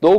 2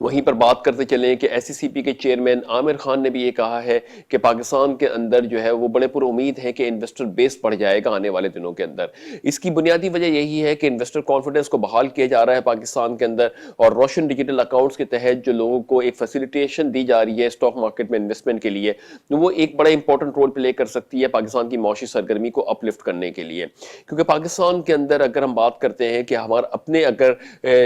وہیں پر بات کرتے چلیں کہ ایس سی سی پی کے چیئرمین عامر خان نے بھی یہ کہا ہے کہ پاکستان کے اندر جو ہے وہ بڑے پر امید ہے کہ انویسٹر بیس بڑھ جائے گا آنے والے دنوں کے اندر. اس کی بنیادی وجہ یہی ہے کہ انویسٹر کانفیڈنس کو بحال کیا جا رہا ہے پاکستان کے اندر, اور روشن ڈیجیٹل اکاؤنٹس کے تحت جو لوگوں کو ایک فیسیلیٹیشن دی جا رہی ہے اسٹاک مارکیٹ میں انویسٹمنٹ کے لیے, وہ ایک بڑا امپورٹنٹ رول پلے کر سکتی ہے پاکستان کی معاشی سرگرمی کو اپ لفٹ کرنے کے لیے. کیونکہ پاکستان کے اندر اگر ہم بات کرتے ہیں کہ ہمارا اپنے اگر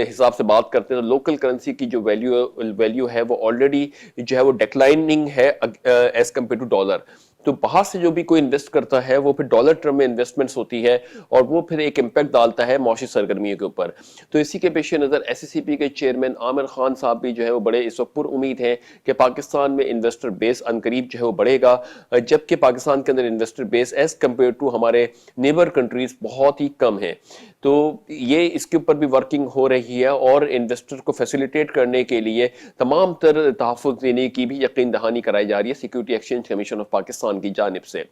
حساب سے بات کرتے ہیں تو لوکل کرنسی کی جو ویلیو ہے وہ آلریڈی جو ہے وہ ڈیکلائننگ ہے ایز کمپیئر ٹو ڈالر. تو باہر سے جو بھی کوئی انویسٹ کرتا ہے وہ پھر ڈالر ٹرم میں انویسٹمنٹس ہوتی ہے, اور وہ پھر ایک امپیکٹ ڈالتا ہے معاشی سرگرمیوں کے اوپر. تو اسی کے پیش نظر ایس سی سی پی کے چیئرمین عامر خان صاحب بھی جو ہے وہ بڑے اس وقت پر امید ہیں کہ پاکستان میں انویسٹر بیس عنقریب جو ہے وہ بڑھے گا, جبکہ پاکستان کے اندر investor base as compare to ہمارے نیبر کنٹریز بہت ہی کم ہے. تو یہ اس کے اوپر بھی ورکنگ ہو رہی ہے, اور انویسٹر کو فیسیلیٹیٹ کرنے کے لیے تمام تر تحفظ دینے کی بھی یقین دہانی کرائی جا رہی ہے security exchange commission of Pakistan کی جانب سے.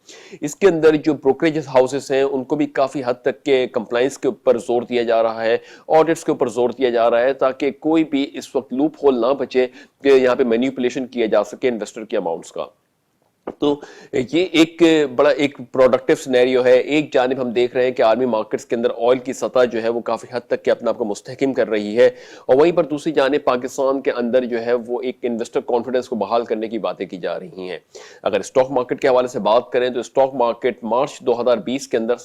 اس کے اندر جو بروکریج ہاؤسز ہیں ان کو بھی کافی حد تک کے کمپلائنس کے اوپر زور دیا جا رہا ہے, آڈٹس کے اوپر زور دیا جا رہا ہے, تاکہ کوئی بھی اس وقت لوپ ہول نہ بچے کہ یہاں پہ مینیپولیشن کیا جا سکے انویسٹر کے اماؤنٹس کا. تو یہ ایک بڑا ایک پروڈکٹیو سینیریو ہے. ایک جانب ہم دیکھ رہے ہیں کہ عالمی مارکیٹس کے اندر آئل کی سطح جو ہے وہ کافی حد تک کہ اپنے آپ کو مستحکم کر رہی ہے, اور وہیں پر دوسری جانب پاکستان کے اندر جو ہے وہ ایک انویسٹر کانفیڈنس کو بحال کرنے کی باتیں کی جا رہی ہیں. اگر اسٹاک مارکیٹ کے حوالے سے بات کریں تو اسٹاک مارکیٹ مارچ 2020 کے اندر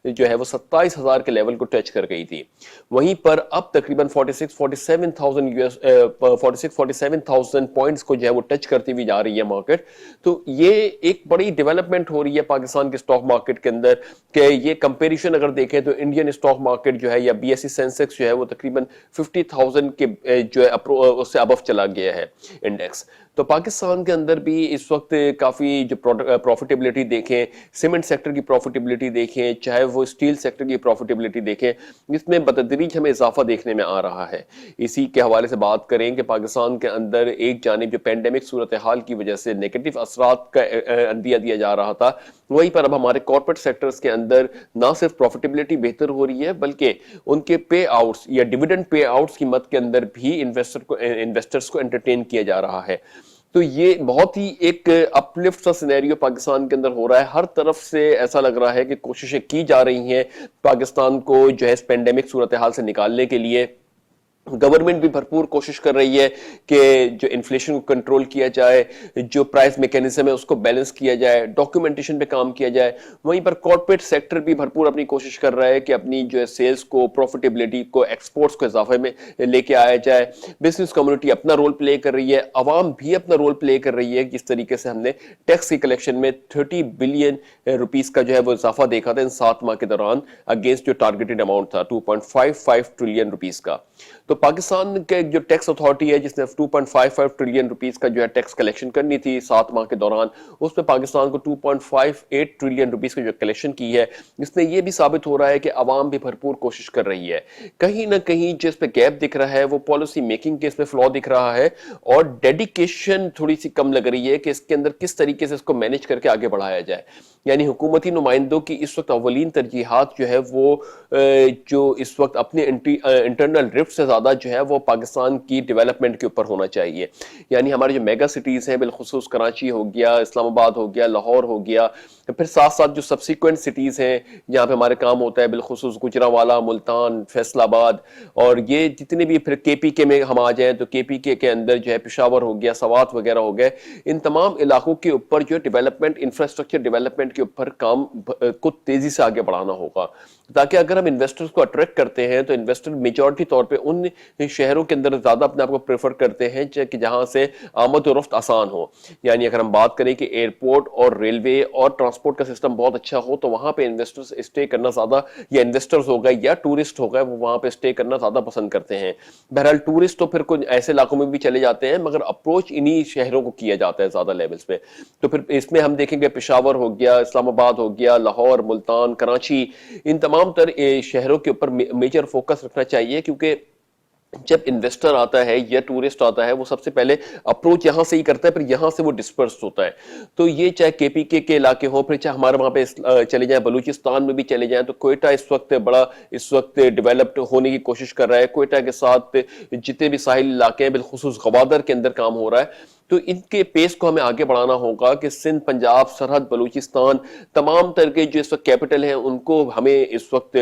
جو ہے وہ 27,000 کے لیول کو ٹچ کر گئی تھی. وہیں پر اب تقریباً 47,000 پوائنٹس کو جو ہے وہ ٹچ کرتی ہوئی جا رہی ہے مارکیٹ. تو یہ ایک بڑی ڈیولپمنٹ ہو رہی ہے پاکستان کے اسٹاک مارکیٹ کے اندر, کہ یہ کمپیریشن اگر دیکھیں تو انڈین اسٹاک مارکیٹ جو ہے یا بی ایس سی سینسیکس جو ہے وہ تقریباً 50,000 کے جو ہے اس سے ابو چلا گیا ہے انڈیکس. تو پاکستان کے اندر بھی اس وقت کافی جو پروفیٹیبلٹی دیکھیں, سیمنٹ سیکٹر کی پروفیٹیبلٹی دیکھیں, چاہے وہ اسٹیل سیکٹر کی پروفیٹیبلٹی دیکھیں, اس میں بتدریج ہمیں اضافہ دیکھنے میں آ رہا ہے. اسی کے حوالے سے بات کریں کہ پاکستان کے اندر ایک جانب جو پینڈیمک صورتحال کی وجہ سے نیگیٹو اثرات کا اندیہ دیا جا رہا تھا, وہیں پر اب ہمارے کارپوریٹ سیکٹرز کے اندر نہ صرف پروفیٹیبلٹی بہتر ہو رہی ہے بلکہ ان کے پے آؤٹس یا ڈیویڈنڈ پے آؤٹس کی مد کے اندر بھی انویسٹرز کو انٹرٹین کیا جا رہا ہے. تو یہ بہت ہی ایک اپلفٹ سا سینیریو پاکستان کے اندر ہو رہا ہے. ہر طرف سے ایسا لگ رہا ہے کہ کوششیں کی جا رہی ہیں پاکستان کو جو ہے اس پینڈیمک صورتحال سے نکالنے کے لیے. گورنمنٹ بھی بھرپور کوشش کر رہی ہے کہ جو انفلیشن کو کنٹرول کیا جائے, جو پرائس میکینزم ہے اس کو بیلنس کیا جائے, ڈاکیومنٹیشن پہ کام کیا جائے. وہیں پر کارپوریٹ سیکٹر بھی بھرپور اپنی کوشش کر رہا ہے کہ اپنی جو ہے سیلز کو, پروفیٹیبلٹی کو, ایکسپورٹس کو اضافے میں لے کے آیا جائے. بزنس کمیونٹی اپنا رول پلے کر رہی ہے, عوام بھی اپنا رول پلے کر رہی ہے. جس طریقے سے ہم نے ٹیکس کی کلیکشن میں 30 بلین روپیز کا جو ہے وہ اضافہ دیکھا تھا ان 7 ماہ کے دوران, اگینسٹ جو ٹارگیٹڈ اماؤنٹ تھا 2.55 ٹریلین روپیز کا. تو پاکستان کے جو ٹیکس اتھارٹی ہے جس نے 2.55 ٹریلین روپیز کا جو ہے ٹیکس کلیکشن کرنی تھی 7 ماہ کے دوران, اس میں پاکستان کو 2.58 ٹریلین روپیز کی جو کلیکشن کی ہے, جس میں یہ بھی ثابت ہو رہا ہے کہ عوام بھی بھرپور کوشش کر رہی ہے. کہیں نہ کہیں جس پہ گیپ دکھ رہا ہے وہ پالیسی میکنگ کے اس میں فلا دکھ رہا ہے, اور ڈیڈیکیشن تھوڑی سی کم لگ رہی ہے کہ اس کے اندر کس طریقے سے اس کو مینج کر کے آگے بڑھایا جائے. یعنی حکومتی نمائندوں کی اس وقت اولین ترجیحات جو ہے وہ جو اس وقت اپنے انٹرنل رفٹ سے زیادہ جو ہے وہ پاکستان کی ڈیولپمنٹ کے اوپر ہونا چاہیے. یعنی ہمارے جو میگا سٹیز ہیں, بالخصوص کراچی ہو گیا, اسلام آباد ہو گیا, لاہور ہو گیا, پھر ساتھ ساتھ جو سبسیکوینٹ سٹیز ہیں جہاں پہ ہمارے کام ہوتا ہے, بالخصوص گجرانوالہ, ملتان, فیصل آباد, اور یہ جتنے بھی پھر کے پی کے میں ہم آ جائیں تو کے پی کے اندر جو ہے پشاور ہو گیا, سوات وغیرہ ہو گئے, ان تمام علاقوں کے اوپر جو ڈیولپمنٹ, انفراسٹرکچر ڈیولپمنٹ کے اوپر کام کو تیزی سے آگے بڑھانا ہوگا, تاکہ اگر ہم انویسٹرز کو اٹریکٹ کرتے ہیں تو انویسٹر میجورٹی طور پہ ان شہروں کے اندر زیادہ اپنے آپ کو پریفر کرتے ہیں کہ جہاں سے آمد و رفت آسان ہو. یعنی اگر ہم بات کریں کہ ایئرپورٹ اور ریلوے اور ٹرانسپورٹ کا سسٹم بہت اچھا ہو تو وہاں پہ انویسٹرز اسٹے کرنا زیادہ, یا انویسٹرز ہو گئے یا ٹورسٹ ہو گئے, وہ وہاں پہ اسٹے کرنا زیادہ پسند کرتے ہیں. بہرحال ٹورسٹ تو پھر کچھ ایسے علاقوں میں بھی چلے جاتے ہیں, مگر اپروچ انہی شہروں کو کیا جاتا ہے زیادہ لیولز پہ. تو پھر اس میں ہم دیکھیں گے پشاور ہو گیا, اسلام آباد ہو گیا, لاہور, ملتان, کراچی, ان تمام تر شہروں کے اوپر میجر فوکس رکھنا چاہیے, کیونکہ جب انویسٹر آتا ہے یا ٹورسٹ آتا ہے وہ سب سے پہلے اپروچ یہاں سے ہی کرتا ہے، پھر یہاں سے وہ ڈسپرس ہوتا ہے. تو یہ چاہے کے پی کے علاقے ہوں، پھر چاہے ہمارے وہاں پہ چلے جائیں، بلوچستان میں بھی چلے جائیں، تو کوئٹہ اس وقت ڈیولپڈ ہونے کی کوشش کر رہا ہے. کوئٹہ کے ساتھ جتنے بھی ساحلی علاقے ہیں، بالخصوص گوادر کے اندر کام ہو رہا ہے. تو ان کے پیس کو ہمیں آگے بڑھانا ہوگا کہ سندھ، پنجاب، سرحد، بلوچستان، تمام طرح کے جو اس وقت کیپٹل ہیں ان کو ہمیں اس وقت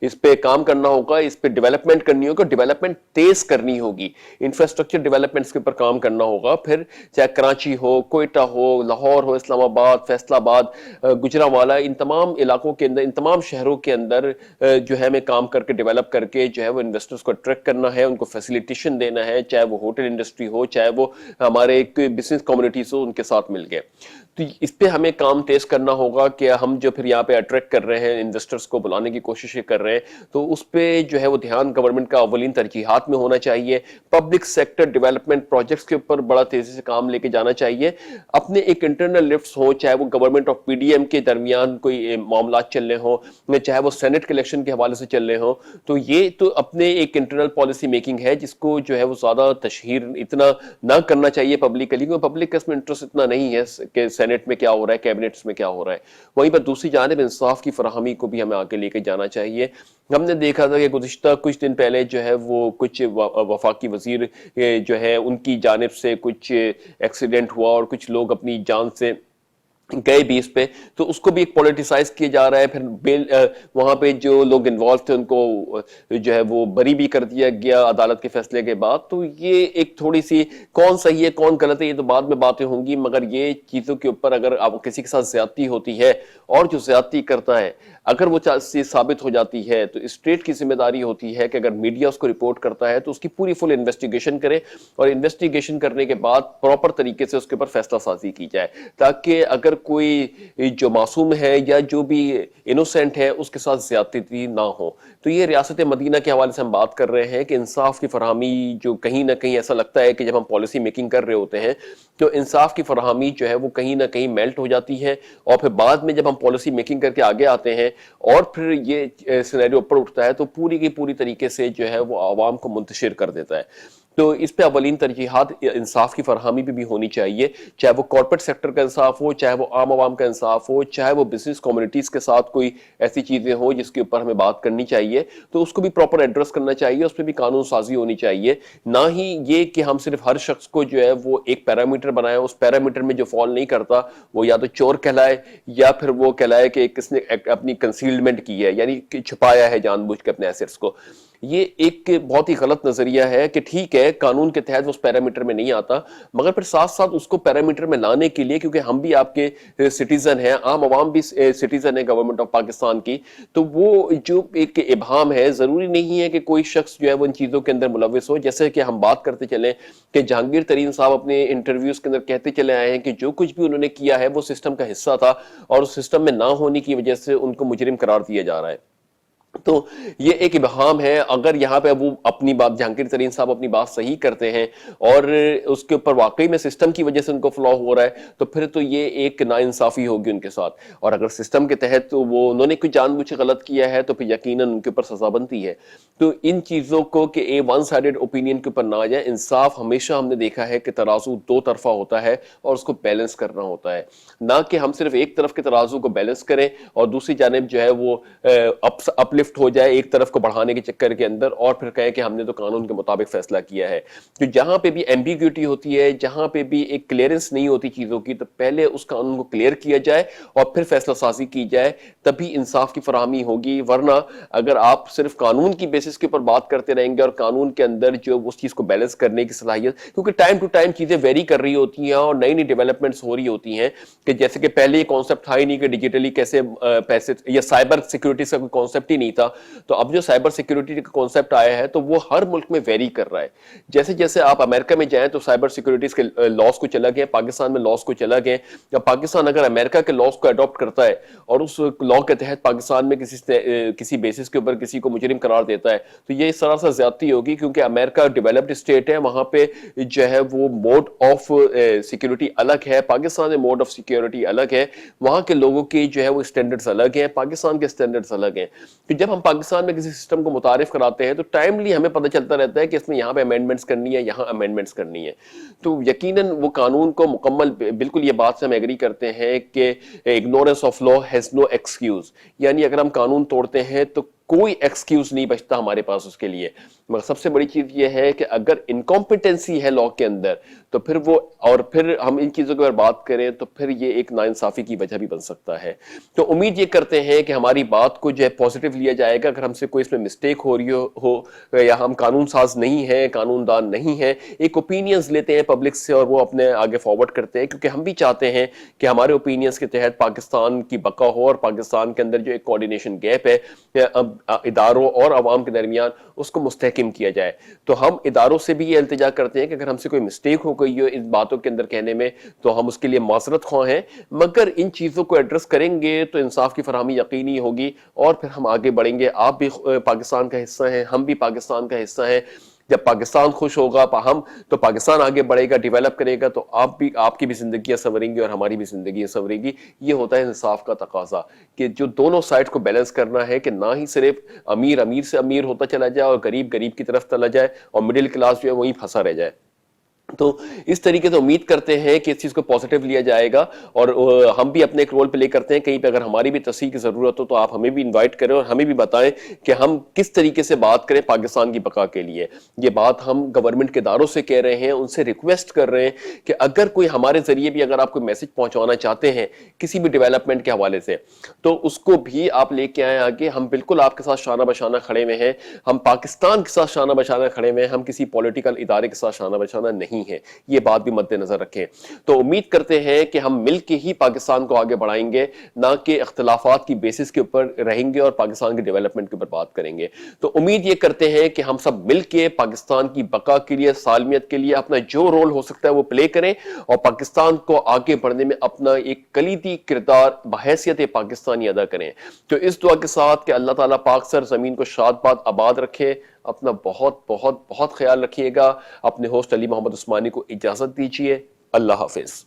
اس پہ کام کرنا ہوگا، اس پہ ڈیولپمنٹ کرنی ہوگی، ڈیولپمنٹ تیز کرنی ہوگی، انفراسٹرکچر ڈیولپمنٹس کے اوپر کام کرنا ہوگا. پھر چاہے کراچی ہو، کوئٹہ ہو، لاہور ہو، اسلام آباد، فیصل آباد، گجرانوالہ، ان تمام علاقوں کے اندر، ان تمام شہروں کے اندر جو ہے ہمیں کام کر کے ڈیولپ کر کے جو ہے وہ انویسٹرز کو اٹریکٹ کرنا ہے، ان کو فیسیلیٹیشن دینا ہے، چاہے وہ ہوٹل انڈسٹری ہو، چاہے وہ ہمارے بزنس کمیونٹیز ہو، ان کے ساتھ مل کے. تو اس پہ ہمیں کام تیز کرنا ہوگا کہ ہم جو پھر یہاں پہ اٹریکٹ کر رہے ہیں، انویسٹرز کو بلانے کی کوششیں کر رہے ہیں، تو اس پہ جو ہے وہ دھیان گورنمنٹ کا اولین ترجیحات میں ہونا چاہیے. پبلک سیکٹر ڈیولپمنٹ پروجیکٹس کے اوپر بڑا تیزی سے کام لے کے جانا چاہیے. اپنے ایک انٹرنل لفٹس ہوں، چاہے وہ government of P D M کے درمیان کوئی معاملات چل رہے ہوں، چاہے وہ سینٹ کے الیکشن کے حوالے سے چل رہے ہوں، تو یہ تو اپنے ایک انٹرنل پالیسی میکنگ ہے جس کو جو ہے وہ زیادہ تشہیر اتنا نہ کرنا چاہیے پبلکلی، کیونکہ پبلک کا اس میں انٹرسٹ اتنا نہیں ہے کہ سینٹ میں کیا ہو رہا ہے، کیبنٹس میں کیا ہو رہا ہے. وہیں پر دوسری جانب انصاف کی فراہمی کو بھی ہمیں آگے لے کے جانا چاہیے. ہم نے دیکھا تھا کہ گزشتہ کچھ دن پہلے جو ہے وہ کچھ وفاقی وزیر جو ہے ان کی جانب سے کچھ ایکسیڈنٹ ہوا اور کچھ لوگ اپنی جان سے گئے بھی اس پہ، تو اس کو بھی ایک پولیٹیسائز کیا جا رہا ہے. پھر بیل وہاں پہ جو لوگ انوالو تھے ان کو جو ہے وہ بری بھی کر دیا گیا عدالت کے فیصلے کے بعد. تو یہ ایک تھوڑی سی کون صحیح ہے کون غلط ہے یہ تو بعد میں باتیں ہوں گی، مگر یہ چیزوں کے اوپر اگر آپ کسی کے ساتھ زیادتی ہوتی ہے اور جو زیادتی کرتا ہے اگر وہ ثابت ہو جاتی ہے تو اسٹیٹ کی ذمہ داری ہوتی ہے کہ اگر میڈیا اس کو رپورٹ کرتا ہے تو اس کی پوری فل انویسٹیگیشن کرے، اور انویسٹیگیشن کرنے کے بعد پراپر طریقے سے اس کے اوپر فیصلہ سازی کی جائے، تاکہ اگر کوئی جو معصوم ہے یا جو بھی انوسینٹ ہے اس کے ساتھ زیادتی نہ ہو. تو یہ ریاست مدینہ کے حوالے سے ہم بات کر رہے ہیں کہ انصاف کی فراہمی جو کہیں نہ کہیں ایسا لگتا ہے کہ جب ہم پالیسی میکنگ کر رہے ہوتے ہیں تو انصاف کی فراہمی جو ہے وہ کہیں نہ کہیں میلٹ ہو جاتی ہے، اور پھر بعد میں جب ہم پالیسی میکنگ کر کے آگے آتے ہیں اور پھر یہ سینیریو اوپر اٹھتا ہے تو پوری کی پوری طریقے سے جو ہے وہ عوام کو منتشر کر دیتا ہے. تو اس پہ اولین ترجیحات انصاف کی فراہمی بھی ہونی چاہیے، چاہے وہ کارپوریٹ سیکٹر کا انصاف ہو، چاہے وہ عام عوام کا انصاف ہو، چاہے وہ بزنس کمیونٹیز کے ساتھ کوئی ایسی چیزیں ہوں جس کے اوپر ہمیں بات کرنی چاہیے تو اس کو بھی پراپر ایڈریس کرنا چاہیے، اس پہ بھی قانون سازی ہونی چاہیے. نہ ہی یہ کہ ہم صرف ہر شخص کو جو ہے وہ ایک پیرامیٹر بنائیں، اس پیرامیٹر میں جو فال نہیں کرتا وہ یا تو چور کہلائے یا پھر وہ کہلائے کہ کس نے اپنی کنسیلمنٹ کی ہے، یعنی کہ چھپایا ہے جان بوجھ کے اپنے ایسٹس کو. یہ ایک بہت ہی غلط نظریہ ہے کہ ٹھیک ہے قانون کے تحت وہ اس پیرامیٹر میں نہیں آتا، مگر پھر ساتھ ساتھ اس کو پیرامیٹر میں لانے کے لیے، کیونکہ ہم بھی آپ کے سٹیزن ہیں، عام عوام بھی سٹیزن ہے گورنمنٹ آف پاکستان کی، تو وہ جو ایک ابہام ہے ضروری نہیں ہے کہ کوئی شخص جو ہے وہ ان چیزوں کے اندر ملوث ہو. جیسے کہ ہم بات کرتے چلیں کہ جہانگیر ترین صاحب اپنے انٹرویوز کے اندر کہتے چلے آئے ہیں کہ جو کچھ بھی انہوں نے کیا ہے وہ سسٹم کا حصہ تھا، اور اس سسٹم میں نہ ہونے کی وجہ سے ان کو مجرم قرار دیا جا رہا ہے. تو یہ ایک ابہام ہے. اگر یہاں پہ وہ اپنی بات جہانگیر ترین صاحب اپنی بات صحیح کرتے ہیں اور اس کے اوپر واقعی میں سسٹم کی وجہ سے ان کو فلا ہو رہا ہے تو پھر تو یہ ایک ناانصافی ہوگی ان کے ساتھ، اور اگر سسٹم کے تحت وہ انہوں نے کوئی جان بوجھ کے غلط کیا ہے تو پھر یقیناً ان کے اوپر سزا بنتی ہے. تو ان چیزوں کو کہ ون سائیڈڈ اوپینین کے اوپر نہ آ جائے. انصاف ہمیشہ ہم نے دیکھا ہے کہ ترازو دو طرفہ ہوتا ہے اور اس کو بیلنس کرنا ہوتا ہے، نہ کہ ہم صرف ایک طرف کے ترازو کو بیلنس کریں اور دوسری جانب جو ہے وہ اپلفٹ ہو جائے ایک طرف کو بڑھانے کے چکر کے اندر، اور پھر کہیں کہ ہم نے تو قانون کے مطابق فیصلہ کیا ہے. تو جہاں پہ بھی ایمبیگوٹی ہوتی ہے، جہاں پہ بھی ایک کلیئرنس نہیں ہوتی چیزوں کی، تو پہلے اس قانون کو کلیئر کیا جائے اور پھر فیصلہ سازی کی جائے، تبھی انصاف کی فراہمی ہوگی. ورنہ اگر آپ صرف قانون کی بیسس کے اوپر بات کرتے رہیں گے اور قانون کے اندر جو اس چیز کو بیلنس کرنے کی صلاحیت، کیونکہ ٹائم ٹو ٹائم چیزیں ویری کر رہی ہوتی ہیں اور نئی نئی ڈیولپمنٹس ہو رہی ہوتی ہیں، کہ جیسے کہ پہلے یہ کانسیپٹ تھا ہی نہیں کہ ڈیجیٹلی کیسے پیسے، یا سائبر سیکورٹی کا کوئی کانسیپٹ ہی نہیں تھا، تو اب جو سائبر سیکورٹی کا کانسیپٹ آیا ہے تو وہ ہر ملک میں ویری کر رہا ہے. جیسے جیسے آپ امریکہ میں جائیں تو سائبر سیکورٹیز کے لاس کو چلا گئے، پاکستان میں لاس کو چلا گئے. یا پاکستان اگر امریکہ کے لاس کو اڈاپٹ کرتا ہے اور اس لا کے تحت پاکستان میں کسی بیسس کے اوپر کسی کو مجرم قرار دیتا ہے تو یہ سراسر زیادتی ہوگی، کیونکہ امریکہ ڈیولپڈ اسٹیٹ ہے، وہاں پہ جو ہے وہ موڈ آف سیکورٹی الگ ہے، پاکستان میں موڈ آف سیکورٹی الگ ہے، وہاں کے لوگوں کی جو ہے وہ اسٹینڈرڈز الگ ہیں، پاکستان کے اسٹینڈرڈز الگ ہیں. تو جب ہم پاکستان میں کسی سسٹم کو متعارف کراتے ہیں تو ٹائملی ہمیں پتہ چلتا رہتا ہے کہ اس میں یہاں پہ امینڈمنٹس کرنی ہے، یہاں امینڈمنٹس کرنی ہے. تو یقیناً وہ قانون کو مکمل، بالکل یہ بات سے ہم ایگری کرتے ہیں کہ ignorance of law has no excuse, یعنی اگر ہم قانون توڑتے ہیں تو کوئی ایکسکیوز نہیں بچتا ہمارے پاس اس کے لیے. مگر سب سے بڑی چیز یہ ہے کہ اگر انکمپیٹنسی ہے لا کے اندر تو پھر وہ، اور پھر ہم ان چیزوں کی اگر بات کریں تو پھر یہ ایک ناانصافی کی وجہ بھی بن سکتا ہے. تو امید یہ کرتے ہیں کہ ہماری بات کو جو ہے پازیٹیو لیا جائے گا. اگر ہم سے کوئی اس میں مسٹیک ہو رہی ہو یا ہم قانون ساز نہیں ہیں، قانون دان نہیں ہیں، ایک اوپینینز لیتے ہیں پبلک سے اور وہ اپنے آگے فارورڈ کرتے ہیں، کیونکہ ہم بھی چاہتے ہیں کہ ہمارے اوپینینز کے تحت پاکستان کی بقا ہو اور پاکستان کے اندر جو ایک کوارڈینیشن گیپ ہے اداروں اور عوام کے درمیان اس کو مستحکم کیا جائے. تو ہم اداروں سے بھی یہ التجا کرتے ہیں کہ اگر ہم سے کوئی مسٹیک ہو گئی ہو ان باتوں کے اندر کہنے میں تو ہم اس کے لیے معذرت خواہ ہیں، مگر ان چیزوں کو ایڈریس کریں گے تو انصاف کی فراہمی یقینی ہوگی اور پھر ہم آگے بڑھیں گے. آپ بھی پاکستان کا حصہ ہیں، ہم بھی پاکستان کا حصہ ہیں. جب پاکستان خوش ہوگا ہم تو پاکستان آگے بڑھے گا، ڈیولپ کرے گا، تو آپ کی بھی زندگیاں سنوریں گی اور ہماری بھی زندگیاں سنوریں گی. یہ ہوتا ہے انصاف کا تقاضا کہ جو دونوں سائڈ کو بیلنس کرنا ہے، کہ نہ ہی صرف امیر سے امیر ہوتا چلا جائے اور غریب کی طرف چلا جائے اور مڈل کلاس جو ہے وہیں پھنسا رہ جائے. تو اس طریقے سے امید کرتے ہیں کہ اس چیز کو پازیٹیو لیا جائے گا اور ہم بھی اپنے ایک رول پلے کرتے ہیں. کہیں پہ اگر ہماری بھی تصحیح کی ضرورت ہو تو آپ ہمیں بھی انوائٹ کریں اور ہمیں بھی بتائیں کہ ہم کس طریقے سے بات کریں پاکستان کی بقا کے لیے. یہ بات ہم گورنمنٹ کے اداروں سے کہہ رہے ہیں، ان سے ریکویسٹ کر رہے ہیں کہ اگر کوئی ہمارے ذریعے بھی اگر آپ کوئی میسج پہنچانا چاہتے ہیں کسی بھی ڈیولپمنٹ کے حوالے سے تو اس کو بھی آپ لے کے آئیں آگے. ہم بالکل آپ کے ساتھ شانہ بشانہ کھڑے ہوئے ہیں، ہم پاکستان کے ساتھ شانہ بشانہ کھڑے ہوئے ہیں، ہم کسی پولیٹیکل ادارے کے ساتھ شانہ بشانہ نہیں ہیں. یہ بات بھی مد نظر رکھیں. تو امید کرتے ہیں کہ ہم مل کے ہی پاکستان کو آگے بڑھائیں گے، نہ کہ اختلافات کی بیسس کے اوپر رہیں گے اور پاکستان کے ڈیولپمنٹ کے اوپر بات کریں گے. تو امید یہ کرتے ہیں کہ ہم سب مل کے پاکستان کی بقا کے لیے، سالمیت کے لیے اپنا جو رول ہو سکتا ہے وہ پلے کریں اور پاکستان کو آگے بڑھنے میں اپنا ایک کلیدی کردار بحیثیت پاکستانی ادا کریں. تو اس دعا کے ساتھ کہ اللہ تعالیٰ پاک سر زمین کو شاد باد آباد رکھے. اپنا بہت بہت بہت خیال رکھیے گا. اپنے ہوسٹ علی محمد عثمانی کو اجازت دیجیے. اللہ حافظ.